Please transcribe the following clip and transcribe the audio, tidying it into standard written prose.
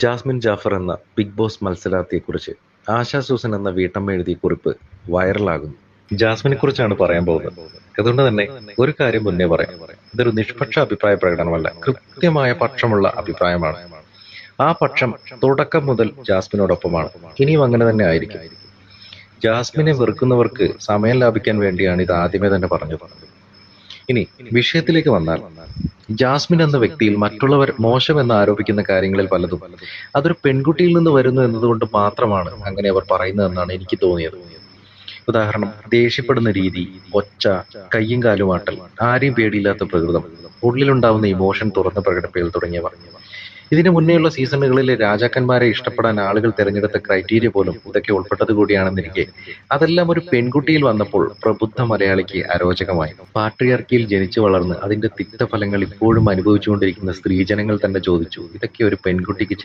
Jasmine Jafar എന്ന big boss മത്സരാർത്ഥിയെക്കുറിച്ച് ASHA Susan എന്ന വീട്ടമ്മ എഴുതിയ കുറിപ്പ് വൈറലാകുന്നു. ജാസ്മിനെ കുറിച്ചാണ് പറയാൻ പോകുന്നത്. അതുകൊണ്ട് തന്നെ ഒരു കാര്യം മുന്നേ പറയാം. ഇതൊരു നിഷ്പക്ഷ അഭിപ്രായ പ്രകടനമല്ല, കൃത്യമായ പക്ഷമുള്ള അഭിപ്രായമാണ്. ആ പക്ഷം തുടക്കം മുതൽ ജാസ്മിനോടൊപ്പമാണ്. ഇനിയും അങ്ങനെ തന്നെ ആയിരിക്കും. ജാസ്മിനെ വെറുക്കുന്നവർക്ക് സമയം ലാഭിക്കാൻ വേണ്ടിയാണ് ഇത് ആദ്യമേ തന്നെ പറഞ്ഞത്. ഇനി വിഷയത്തിലേക്ക് വന്നാൽ, ജാസ്മിൻ എന്ന വ്യക്തിയിൽ മറ്റുള്ളവർ മോശമെന്ന് ആരോപിക്കുന്ന കാര്യങ്ങളിൽ പലതും അതൊരു പെൺകുട്ടിയിൽ നിന്ന് വരുന്നു എന്നതുകൊണ്ട് മാത്രമാണ് അങ്ങനെ അവർ പറയുന്നതെന്നാണ് എനിക്ക് തോന്നിയത്. ഉദാഹരണം, ദേഷ്യപ്പെടുന്ന രീതി, ഒച്ച, കയ്യും കാലുമാട്ടൽ, ആരെയും പേടിയില്ലാത്ത പ്രകൃതം, ഉള്ളിലുണ്ടാവുന്ന ഇമോഷൻ തുറന്ന് പ്രകടിപ്പിക്കൽ തുടങ്ങിയവ. ഇതിനു മുന്നേയുള്ള സീസണുകളിലെ രാജാക്കന്മാരെ ഇഷ്ടപ്പെടാൻ ആളുകൾ തിരഞ്ഞെടുത്ത ക്രൈറ്റീരിയ പോലും ഇതൊക്കെ ഉൾപ്പെട്ടത് കൂടിയാണെന്നിരിക്കെ അതെല്ലാം ഒരു പെൺകുട്ടിയിൽ വന്നപ്പോൾ പ്രബുദ്ധ മലയാളിക്ക് അരോചകമായി. പാട്രിയാർക്കിയിൽ ജനിച്ചു വളർന്ന് അതിന്റെ തിക്തഫലങ്ങൾ ഇപ്പോഴും അനുഭവിച്ചുകൊണ്ടിരിക്കുന്ന സ്ത്രീജനങ്ങൾ തന്നെ ചോദിച്ചു, ഇതൊക്കെ ഒരു പെൺകുട്ടിക്ക്